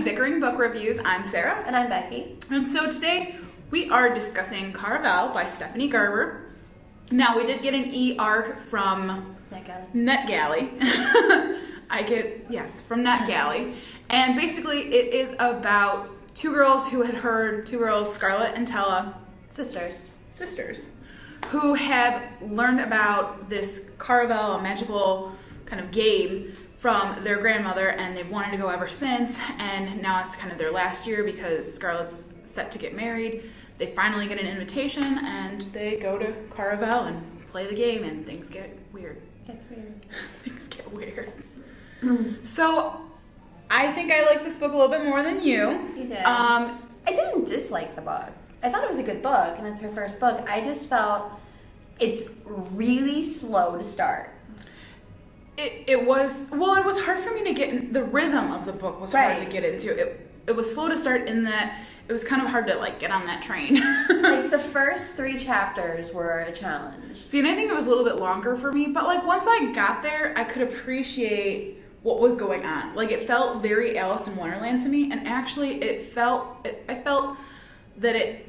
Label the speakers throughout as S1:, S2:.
S1: to Bickering Book Reviews. I'm Sarah.
S2: And I'm Becky.
S1: And so today we are discussing Caraval by Stephanie Garber. Now, we did get an e-arc from NetGalley. From NetGalley. And basically it is about two girls, Scarlett and Tella. Sisters. Who had learned about this Caraval, a magical kind of game, from their grandmother, and they've wanted to go ever since, and now it's kind of their last year because Scarlett's set to get married. They finally get an invitation, and they go to Caraval and play the game, and things get weird. Things get weird. So, I think I like this book a little bit more than you.
S2: You did. I didn't dislike the book. I thought it was a good book, and it's her first book. I just felt it's really slow to start.
S1: It was hard for me to get in. The rhythm of the book was hard to get into. It was slow to start in that it was kind of hard to get on that train.
S2: Like the first 3 chapters were a challenge.
S1: See, and I think it was a little bit longer for me, but once I got there, I could appreciate what was going on. It felt very Alice in Wonderland to me, and actually I felt that it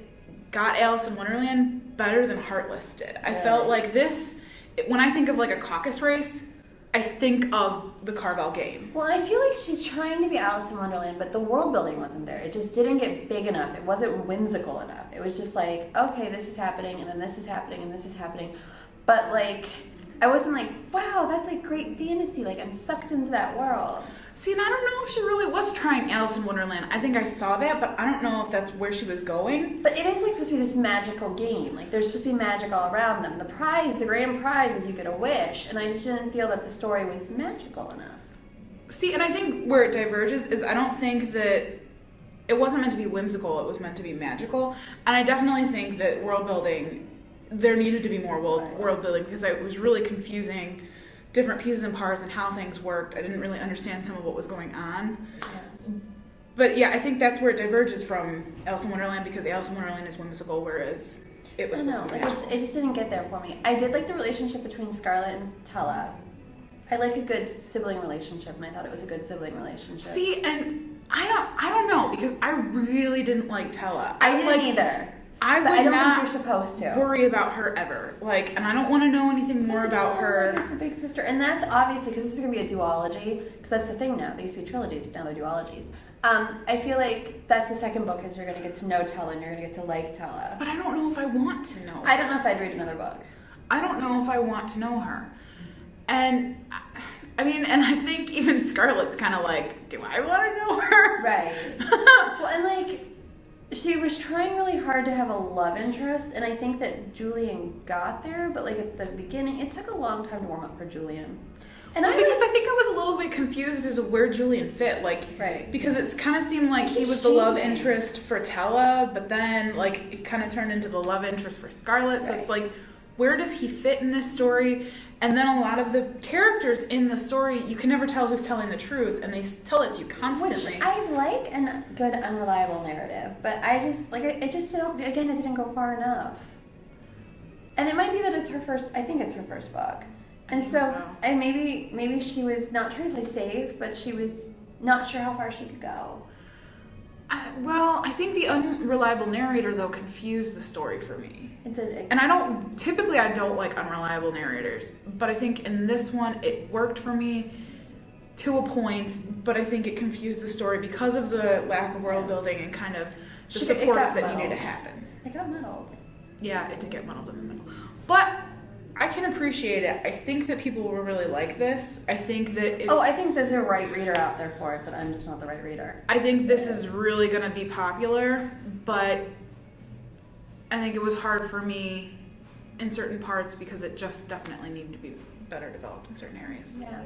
S1: got Alice in Wonderland better than Heartless did. I felt like this, when I think of a caucus race, I think of the Caraval game.
S2: Well, I feel like she's trying to be Alice in Wonderland, but the world building wasn't there. It just didn't get big enough. It wasn't whimsical enough. It was just okay, this is happening, and then this is happening, and this is happening. But I wasn't wow, that's great fantasy. I'm sucked into that world.
S1: See, and I don't know if she really was trying Alice in Wonderland. I think I saw that, but I don't know if that's where she was going.
S2: But it is supposed to be this magical game. There's supposed to be magic all around them. The grand prize is you get a wish, and I just didn't feel that the story was magical enough.
S1: See, and I think where it diverges is I don't think that it wasn't meant to be whimsical, it was meant to be magical. And I definitely think that world building, there needed to be more world building because it was really confusing, different pieces and parts and how things worked. I didn't really understand some of what was going on.
S2: Yeah.
S1: But yeah, I think that's where it diverges from Alice in Wonderland, because Alice in Wonderland is whimsical, whereas it was supposed to be magical.
S2: It just didn't get there for me. I did like the relationship between Scarlett and Tella. I like a good sibling relationship, and I thought it was a good sibling relationship.
S1: See, and I don't know, because I really didn't like Tella.
S2: I didn't either.
S1: I
S2: don't think
S1: not
S2: you're supposed to
S1: worry about her ever. And I don't want to know anything more about her.
S2: It's the big sister. And that's obviously, because this is going to be a duology, because that's the thing now. They used to be trilogies, but now they're duologies. I feel like that's the second book, is you're going to get to know Tella, and you're going to get to like Tella.
S1: But I don't know if I want to know her.
S2: I don't know if I'd read another book.
S1: I don't know if I want to know her. And, and I think even Scarlett's kind of do I want to know her?
S2: Right. Well, and she was trying really hard to have a love interest, and I think that Julian got there, but at the beginning, it took a long time to warm up for Julian. And
S1: because I think I was a little bit confused as to where Julian fit, because it kind of seemed like he was the love interest for Tella, but then it kind of turned into the love interest for Scarlett. So it's where does he fit in this story? And then a lot of the characters in the story, you can never tell who's telling the truth, and they tell it to you constantly.
S2: Which I like a good unreliable narrative, but I just it didn't go far enough. And it might be that it's her first. I think it's her first book, and and maybe she was not trying to play safe, but she was not sure how far she could go.
S1: I think the unreliable narrator, though, confused the story for me. And I don't like unreliable narrators, but I think in this one it worked for me to a point, but I think it confused the story because of the lack of world building and kind of the supports that needed to happen.
S2: It got muddled.
S1: Yeah, it did get muddled in the middle. But I can appreciate it. I think that people will really like this. I think that
S2: I think there's a right reader out there for it, but I'm just not the right reader.
S1: I think this is really going to be popular, but I think it was hard for me in certain parts because it just definitely needed to be better developed in certain areas.
S2: Yeah.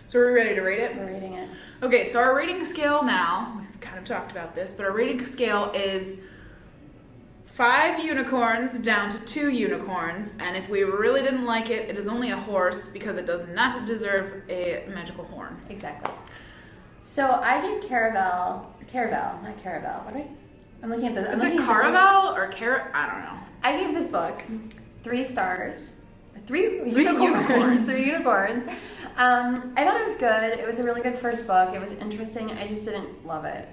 S1: So are we ready to rate it?
S2: We're rating it.
S1: Okay, so our rating scale now, we've kind of talked about this, but our rating scale is 5 unicorns down to 2 unicorns, and if we really didn't like it, it is only a horse because it does not deserve a magical horn.
S2: Exactly. So I give Caraval, not Caraval. What do I'm looking at this.
S1: Is it Caraval or I don't know.
S2: I gave this book 3 stars. 3 unicorns. 3 unicorns. I thought it was good. It was a really good first book. It was interesting. I just didn't love it.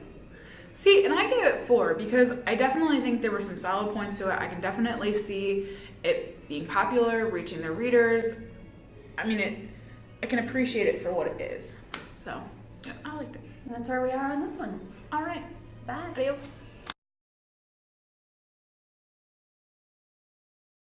S1: See, and I gave it 4 because I definitely think there were some solid points to it. I can definitely see it being popular, reaching their readers. I mean, I can appreciate it for what it is. So, yeah, I liked it.
S2: And that's where we are on this one.
S1: All right.
S2: Bye.
S1: Adios.